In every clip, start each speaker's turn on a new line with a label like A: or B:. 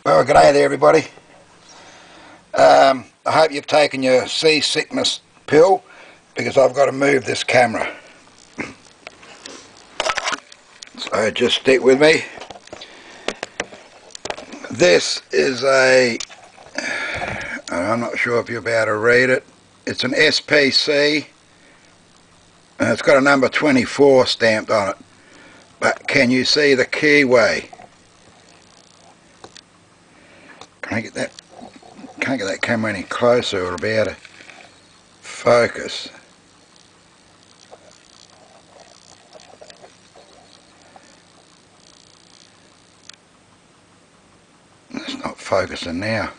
A: Well, g'day there everybody. I hope you've taken your seasickness pill, because I've got to move this camera. So just stick with me. This is I'm not sure if you'll be able to read it. It's an SPC, and it's got a number 24 stamped on it. But can you see the keyway? Can't get that camera any closer, or it'll be able to focus. It's not focusing now.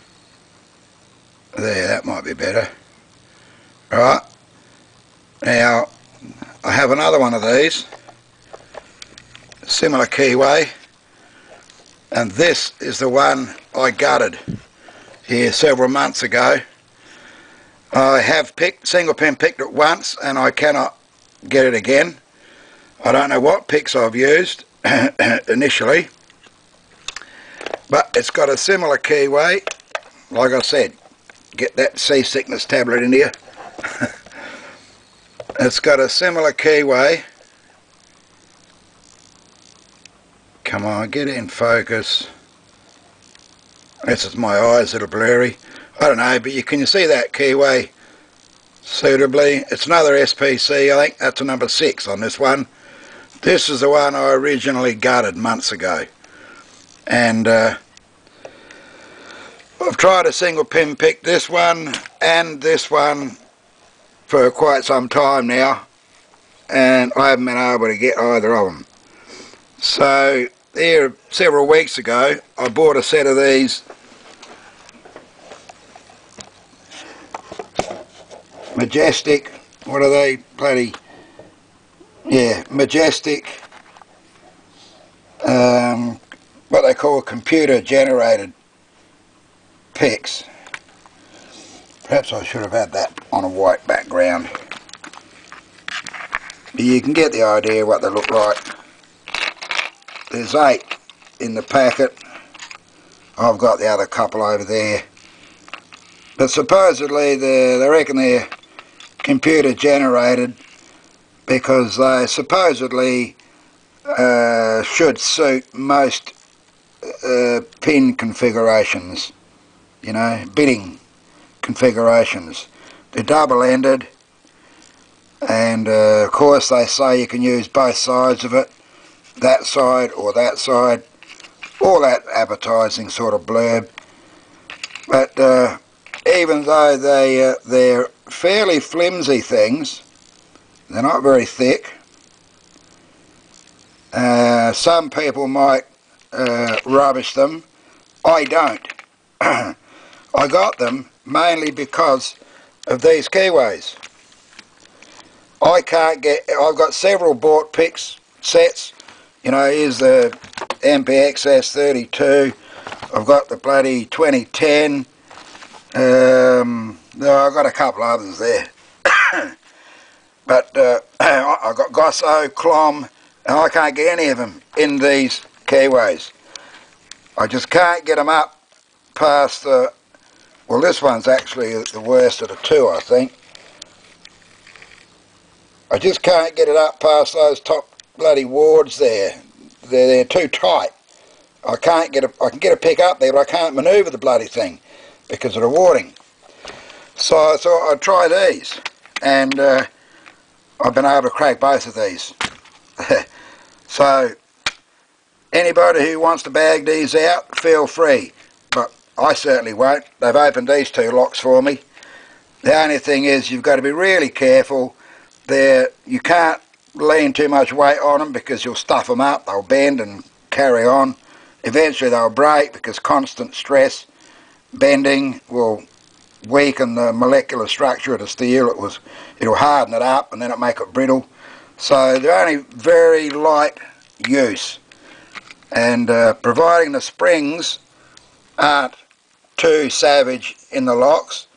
A: There, that might be better. Right, now I have another one of these, similar keyway, and this is the one I gutted here several months ago. I have single pin picked it once and I cannot get it again. I don't know what picks I've used initially, but it's got a similar keyway. Like I said, get that seasickness tablet in here. It's got a similar keyway. Come on, get in focus. This is my eyes that are blurry. I don't know, but can you see that keyway suitably? It's another SPC. I think that's a number 6 on this one. This is the one I originally gutted months ago, and I've tried a single pin pick this one and this one for quite some time now, and I haven't been able to get either of them. So here, several weeks ago, I bought a set of these Majestic, what are they, Majestic, what they call computer generated picks. Perhaps I should have had that on a white background. But you can get the idea what they look like. There's 8 in the packet. I've got the other couple over there. But supposedly they reckon they're computer generated because they supposedly should suit most pin configurations, you know, bitting configurations. They're double-ended, and of course they say you can use both sides of it, that side or that side, all that advertising sort of blurb. But even though they're fairly flimsy things, they're not very thick. Some people might rubbish them. I don't. I got them mainly because of these keyways. I've got several bought picks sets. You know, here's the MPXS 32. I've got the bloody 2010. I've got a couple others there. But I've got Gosso, Clom, and I can't get any of them in these keyways. I just can't get them up past the... Well, this one's actually the worst of the two, I think. I just can't get it up past those top bloody wards there. They're too tight. I can get a pick up there, but I can't manoeuvre the bloody thing because of the warding. So I thought I'd try these, and I've been able to crack both of these. So anybody who wants to bag these out, feel free, but I certainly won't. They've opened these 2 locks for me. The only thing is you've got to be really careful. You can't lean too much weight on them because you'll stuff them up. They'll bend and carry on. Eventually they'll break because constant stress, bending, will weaken the molecular structure of the steel. It'll harden it up and then it'll make it brittle. So they're only very light use, and providing the springs aren't too savage in the locks,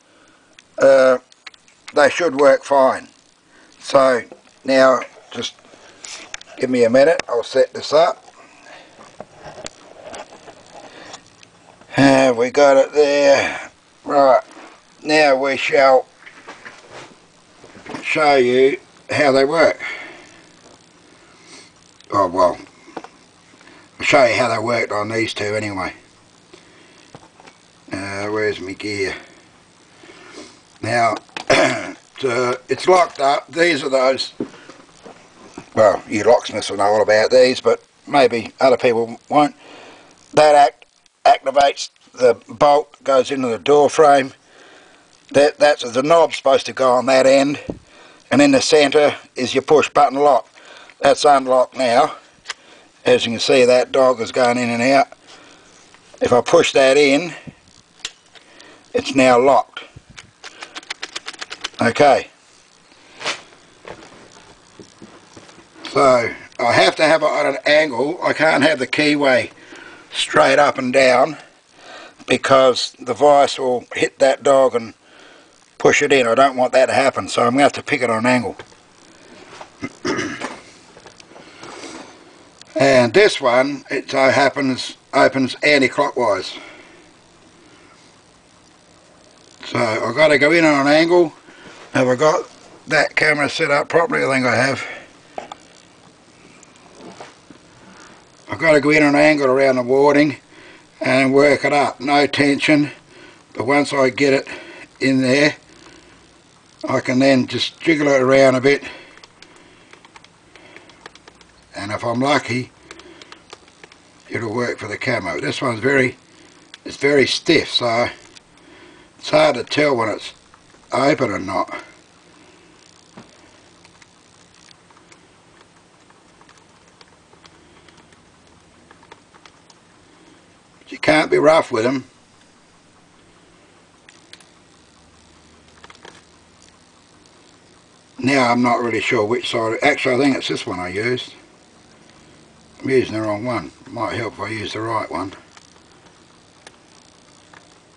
A: they should work fine. So now just give me a minute, I'll set this up. And we got it there. Right, now we shall show you how they work. Oh well, I'll show you how they worked on these two anyway. Where's my gear? Now, it's locked up. These are those, well, you locksmiths will know all about these, but maybe other people won't. That activates the bolt, goes into the door frame. That's the knob's supposed to go on that end, and in the centre is your push button lock. That's unlocked now. As you can see, that dog is going in and out. If I push that in, it's now locked. Okay. So I have to have it at an angle. I can't have the keyway straight up and down because the vice will hit that dog and push it in. I don't want that to happen, so I'm going to have to pick it on an angle. And this one, it so happens, opens anti-clockwise. So I've got to go in on an angle. Have I got that camera set up properly? I think I have. I've got to go in on an angle around the warding and work it up. No tension, but once I get it in there, I can then just jiggle it around a bit, and if I'm lucky, it'll work for the camo. This one's it's very stiff, so it's hard to tell when it's open or not. But you can't be rough with them. Now I'm not really sure which side. Actually, I think it's this one I used. I'm using the wrong one. Might help if I use the right one.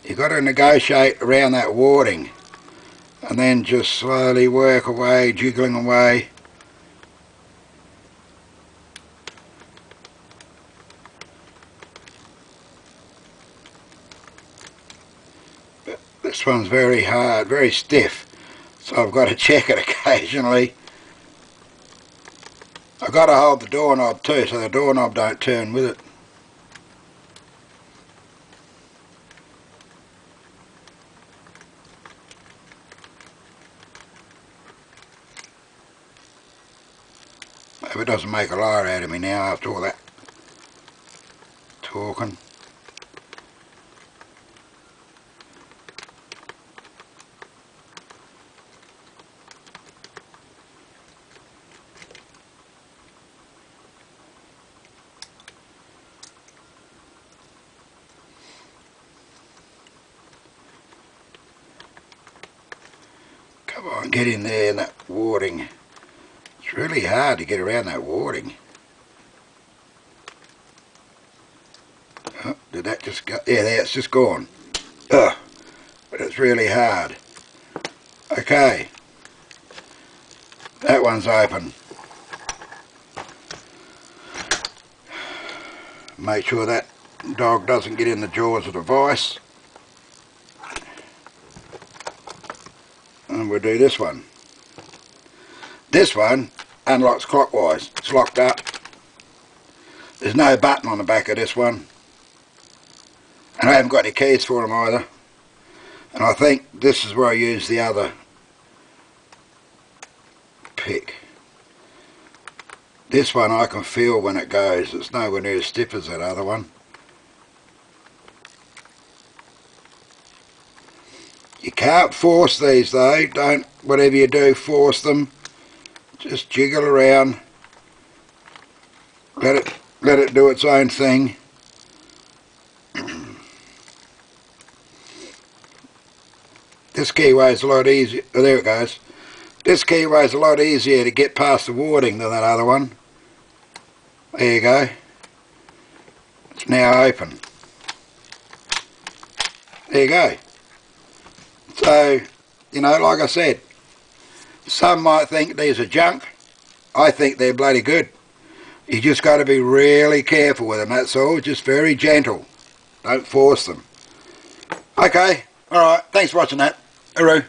A: You've got to negotiate around that warding and then just slowly work away, jiggling away. But this one's very hard, very stiff. So I've got to check it occasionally. I've got to hold the doorknob too, so the doorknob don't turn with it. Hope it doesn't make a liar out of me now after all that talking. Come on, get in there in that warding. It's really hard to get around that warding. Oh, did that just go? Yeah, there, it's just gone. Ugh, but it's really hard. Okay, that one's open. Make sure that dog doesn't get in the jaws of the vice. And we'll do this one. This one unlocks clockwise. It's locked up. There's no button on the back of this one. And I haven't got any keys for them either. And I think this is where I use the other pick. This one I can feel when it goes. It's nowhere near as stiff as that other one. You can't force these though. Don't, whatever you do, force them. Just jiggle around. Let it do its own thing. This keyway is a lot easier. Oh, there it goes. This keyway is a lot easier to get past the warding than that other one. There you go. It's now open. There you go. So, you know, like I said, some might think these are junk. I think they're bloody good. You just got to be really careful with them, that's all. Just very gentle. Don't force them. Okay, alright, thanks for watching that. Hooroo.